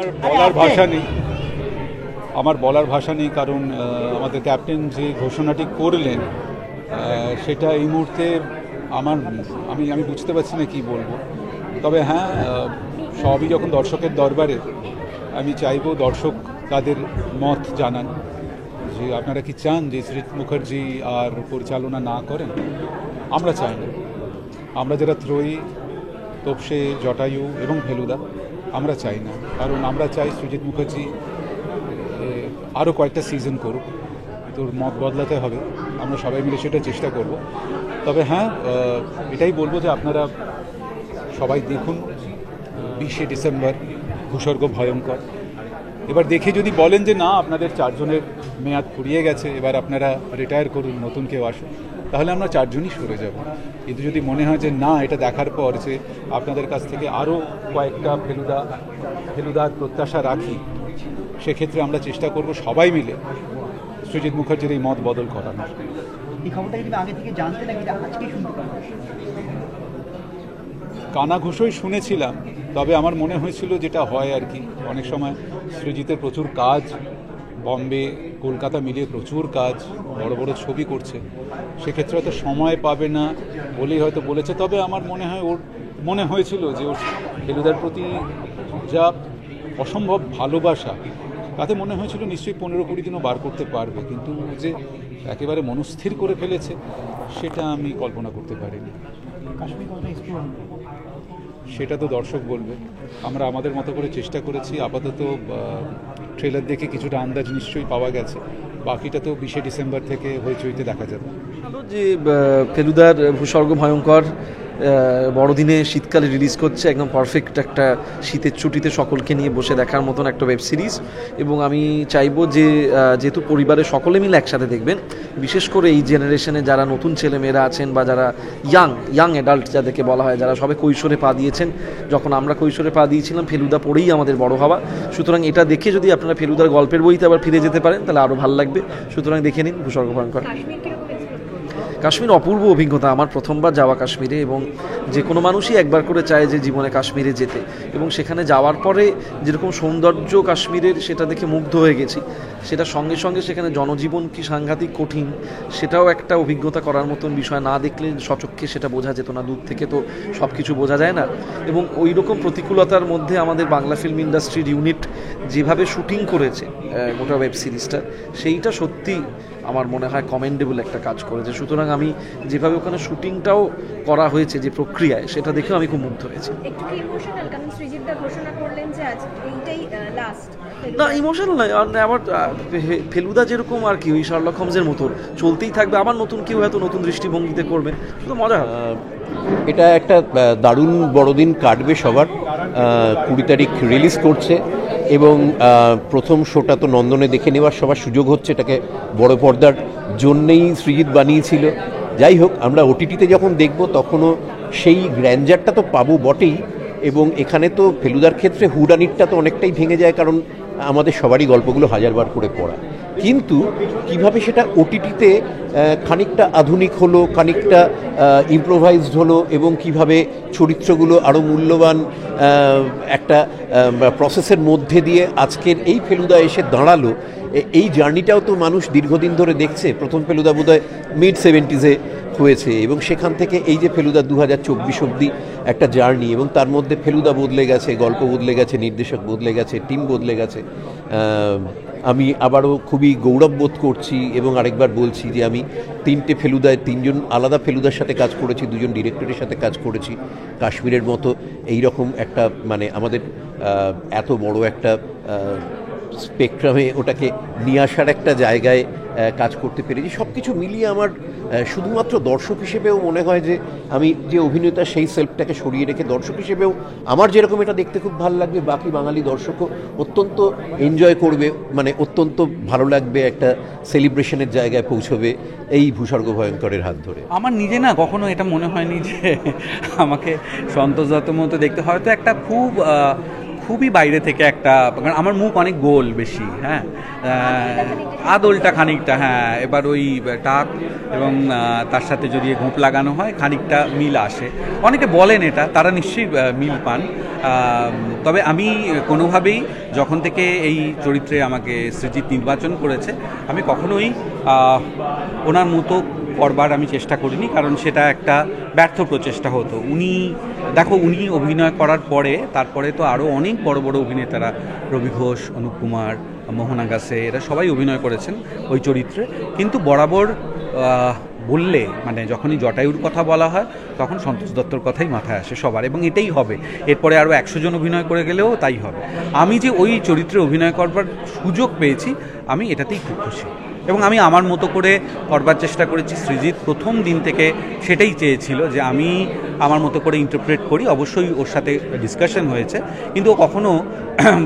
আমার বলার ভাষা নেই, আমার বলার ভাষা নেই, কারণ আমাদের ক্যাপ্টেন যে ঘোষণাটি করলেন সেটা এই মুহূর্তে আমি বুঝতে পারছি না কি বলবো। তবে হ্যাঁ, সবই যখন দর্শকের দরবারে, আমি চাইবো দর্শক তাদের মত জানান যে আপনারা কি চান যে সৃজিত মুখার্জি আর পরিচালনা না করেন। আমরা চাই না, আমরা যারা ত্রয়ী, তোপসে, জটায়ু এবং ফেলুদা, আমরা চাই না, কারণ আমরা চাই সৃজিত মুখার্জি আরও কয়েকটা সিজন করুক। তোর মত বদলাতে হবে, আমরা সবাই মিলে সেটা চেষ্টা করব। তবে হ্যাঁ, এটাই বলবো যে আপনারা সবাই দেখুন 20শে ডিসেম্বর ভূস্বর্গ ভয়ঙ্কর। এবার দেখে যদি বলেন যে না, আপনাদের 4 জনের মেয়াদ ফুরিয়ে গেছে, এবার আপনারা রিটায়ার করুন, নতুন কেউ আসুন, তাহলে আমরা 4 জনই সরে যাব। কিন্তু যদি মনে হয় যে না, এটা দেখার পর যে আপনাদের কাছ থেকে আরও কয়েকটা ফেলুদার প্রত্যাশা রাখি, সেক্ষেত্রে আমরা চেষ্টা করব সবাই মিলে সৃজিত মুখার্জির এই মত বদল করানোর। এই খবরটা কিন্তু আগে থেকে জানতে নাকি আজকে শুনতে পারবো? কানাঘুষোই শুনেছিলাম, তবে আমার মনে হয়েছিল যেটা হয় আর কি, অনেক সময় সৃজিতের প্রচুর কাজ, বম্বে কলকাতা মিলিয়ে প্রচুর কাজ, বড় বড় ছবি করছে, সেক্ষেত্রে হয়তো সময় পাবে না বলেই হয়তো বলেছে। তবে আমার মনে হয় ওর মনে হয়েছিল যে ওর ফেলুদার প্রতি যা অসম্ভব ভালোবাসা, তাতে মনে হয়েছিল নিশ্চয়ই 15-20 দিনও বার করতে পারবে, কিন্তু যে একেবারে মনস্থির করে ফেলেছে সেটা আমি কল্পনা করতে পারিনি। সেটা তো দর্শক বলবে, আমরা আমাদের মতো করে চেষ্টা করেছি। আপাতত ট্রেলার দেখে কিছুটা আন্দাজ নিশ্চয়ই পাওয়া গেছে, বাকিটা তো 20শে ডিসেম্বর থেকে হইচইতে দেখা যাবে। যে ফেলুদার ভূস্বর্গ ভয়ঙ্কর বড়দিনে শীতকালে রিলিজ করছে, একদম পারফেক্ট একটা শীতের ছুটিতে সকলকে নিয়ে বসে দেখার মতন একটা ওয়েব সিরিজ। এবং আমি চাইবো যে যেহেতু পরিবারের সকলে মিলে একসাথে দেখবেন, বিশেষ করে এই জেনারেশনে যারা নতুন ছেলেমেয়েরা আছেন বা যারা ইয়াং অ্যাডাল্ট যাদেরকে বলা হয়, যারা সবে কৈশোরে পা দিয়েছেন, যখন আমরা কৈশোরে পা দিয়েছিলাম ফেলুদা পড়েই আমাদের বড় হওয়া, সুতরাং এটা দেখে যদি আপনারা ফেলুদার গল্পের বইতে আবার ফিরে যেতে পারেন তাহলে আরও ভালো লাগবে। সুতরাং দেখে নিন ভূস্বর্গ ভয়ঙ্কর। কাশ্মীর অপূর্ব অভিজ্ঞতা, আমার প্রথমবার যাওয়া কাশ্মীরে, এবং যে কোনো মানুষই একবার করে চায় যে জীবনে কাশ্মীরে যেতে, এবং সেখানে যাওয়ার পরে যেরকম সৌন্দর্য কাশ্মীরের সেটা দেখে মুগ্ধ হয়ে গেছি, সেটা সঙ্গে সঙ্গে সেখানে জনজীবন কি সাংঘাতিক কঠিন সেটাও একটা অভিজ্ঞতা করার মতন বিষয়। না দেখলে সচক্ষে সেটা বোঝা যেত না, দূর থেকে তো সব কিছু বোঝা যায় না। এবং ওই রকম প্রতিকূলতার মধ্যে আমাদের বাংলা ফিল্ম ইন্ডাস্ট্রির ইউনিট যেভাবে শুটিং করেছে গোটা ওয়েব সিরিজটা, সেইটা সত্যি আমার মনে হয় কমেন্ডেবল একটা কাজ করেছে। সুতরাং আমি যেভাবে ওখানে শুটিংটাও করা হয়েছে যে প্রক্রিয়ায়, সেটা দেখেও আমি খুব মুগ্ধ হয়েছি। না, ইমোশনাল নয়, আবার ফেলুদা যেরকম আর কি ওই শার্লক হোমসের মতো চলতেই থাকবে, আবার নতুন কেউ হয়তো নতুন দৃষ্টিভঙ্গিতে করবে, শুধু মজা হবে। এটা একটা দারুণ বড়দিন কাটবে সবার। 20 তারিখ রিলিজ করছে, এবং প্রথম শোটা তো নন্দনে দেখে নেওয়ার সবার সুযোগ হচ্ছে। এটাকে বড় পর্দার জন্যেই সৃজিত বানিয়েছিল। যাই হোক, আমরা ওটিটিতে যখন দেখব তখনও সেই গ্র্যান্ডারটা তো পাবো বটেই, এবং এখানে তো ফেলুদার ক্ষেত্রে হুডানিটটা তো অনেকটাই ভেঙে যায়, কারণ আমাদের সবারই গল্পগুলো হাজারবার করে পড়া। কিন্তু কিভাবে সেটা ওটিটিতে খানিকটা আধুনিক হলো, খানিকটা ইম্প্রোভাইজড হলো, এবং কিভাবে চরিত্রগুলো আরও মূল্যবান একটা প্রসেসের মধ্যে দিয়ে আজকের এই ফেলুদা এসে দাঁড়ালো, এই জার্নিটাও তো মানুষ দীর্ঘদিন ধরে দেখছে। প্রথম ফেলুদা বোধহয় মিড-70s হয়েছে, এবং সেখান থেকে এই যে ফেলুদা 2024 অবধি একটা জার্নি, এবং তার মধ্যে ফেলুদা বদলে গেছে, গল্প বদলে গেছে, নির্দেশক বদলে গেছে, টিম বদলে গেছে। আমি আবারও খুবই গৌরব বোধ করছি, এবং আরেকবার বলছি যে আমি 3টে ফেলুদায় 3জন আলাদা ফেলুদার সাথে কাজ করেছি, 2জন ডিরেক্টরের সাথে কাজ করেছি। কাশ্মীরের মতো এইরকম একটা মানে আমাদের এত বড় একটা স্পেকট্রামে ওটাকে নিয়ে আসার একটা জায়গায় কাজ করতে পেরেছি। সব কিছু মিলিয়ে আমার শুধুমাত্র দর্শক হিসেবেও মনে হয় যে আমি যে অভিনেতা সেই সেলফটাকে সরিয়ে রেখে দর্শক হিসেবেও আমার যেরকম এটা দেখতে খুব ভালো লাগবে, বাকি বাঙালি দর্শকও অত্যন্ত এনজয় করবে, মানে অত্যন্ত ভালো লাগবে, একটা সেলিব্রেশনের জায়গায় পৌঁছবে এই ভূস্বর্গ ভয়ঙ্করের হাত ধরে। আমার নিজে না কখনো এটা মনে হয়নি যে আমাকে সন্তোষ দত্ত মতো দেখতে, হয়তো একটা খুবই বাইরে থেকে একটা, কারণ আমার মুখ অনেক গোল বেশি, হ্যাঁ, আদলটা খানিকটা, হ্যাঁ, এবার ওই টাক এবং তার সাথে যদি ঘোঁপ লাগানো হয় খানিকটা মিল আসে। অনেকে বলেন এটা, তারা নিশ্চয়ই মিল পান। তবে আমি কোনোভাবেই যখন থেকে এই চরিত্রে আমাকে সৃজিত নির্বাচন করেছে, আমি কখনোই ওনার মতো করবার আমি চেষ্টা করিনি, কারণ সেটা একটা ব্যর্থ প্রচেষ্টা হতো। উনি অভিনয় করার পরে তারপরে তো আরও অনেক বড় বড় অভিনেতারা, রবি ঘোষ, অনুপ কুমার, মোহনা গাছে, এরা সবাই অভিনয় করেছেন ওই চরিত্রে। কিন্তু বরাবর বললে, মানে যখনই জটায়ুর কথা বলা হয় তখন সন্তোষ দত্তর কথাই মাথায় আসে সবার, এবং এটাই হবে। এরপরে আরও 100 জন অভিনয় করে গেলেও তাই হবে। আমি যে ওই চরিত্রে অভিনয় করবার সুযোগ পেয়েছি, আমি এটাতেই খুব খুশি, এবং আমি আমার মতো করে করবার চেষ্টা করেছি। সৃজিত প্রথম দিন থেকে সেটাই চেয়েছিল যে আমি আমার মতো করে ইন্টারপ্রেট করি। অবশ্যই ওর সাথে ডিসকাশন হয়েছে, কিন্তু ও কখনো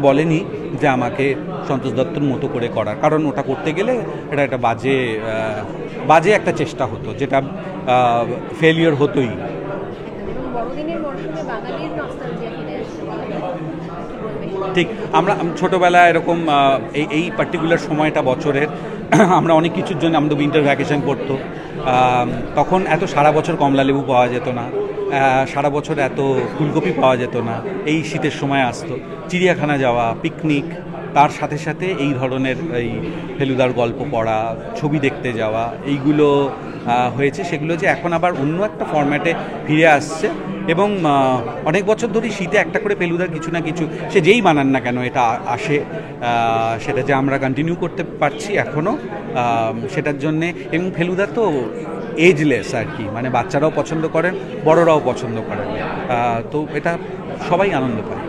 বলেনি যে আমাকে সন্তোষ দত্তর মতো করে করার, কারণ ওটা করতে গেলে এটা একটা বাজে একটা চেষ্টা হতো, যেটা ফেলিওর হতোই। ঠিক, আমরা ছোটোবেলায় এরকম এই পার্টিকুলার সময়টা বছরের আমরা অনেক কিছুর জন্য আমাদের উইন্টার ভ্যাকেশন পড়তো। তখন এত সারা বছর কমলালেবু পাওয়া যেত না, সারা বছর এত ফুলকপি পাওয়া যেত না। এই শীতের সময় আসতো চিড়িয়াখানা যাওয়া, পিকনিক, তার সাথে সাথে এই ধরনের এই ফেলুদার গল্প পড়া, ছবি দেখতে যাওয়া, এইগুলো হয়েছে। সেগুলো যে এখন আবার অন্য একটা ফরম্যাটে ফিরে আসছে, এবং অনেক বছর ধরেই শীতে একটা করে ফেলুদার কিছু না কিছু, সে যেই বানান না কেন, এটা আসে। সেটা যে আমরা কন্টিনিউ করতে পারছি এখনও, সেটার জন্যে। এবং ফেলুদা তো এজলেস আর কি, মানে বাচ্চারাও পছন্দ করেন, বড়রাও পছন্দ করেন, তো এটা সবাই আনন্দ পায়।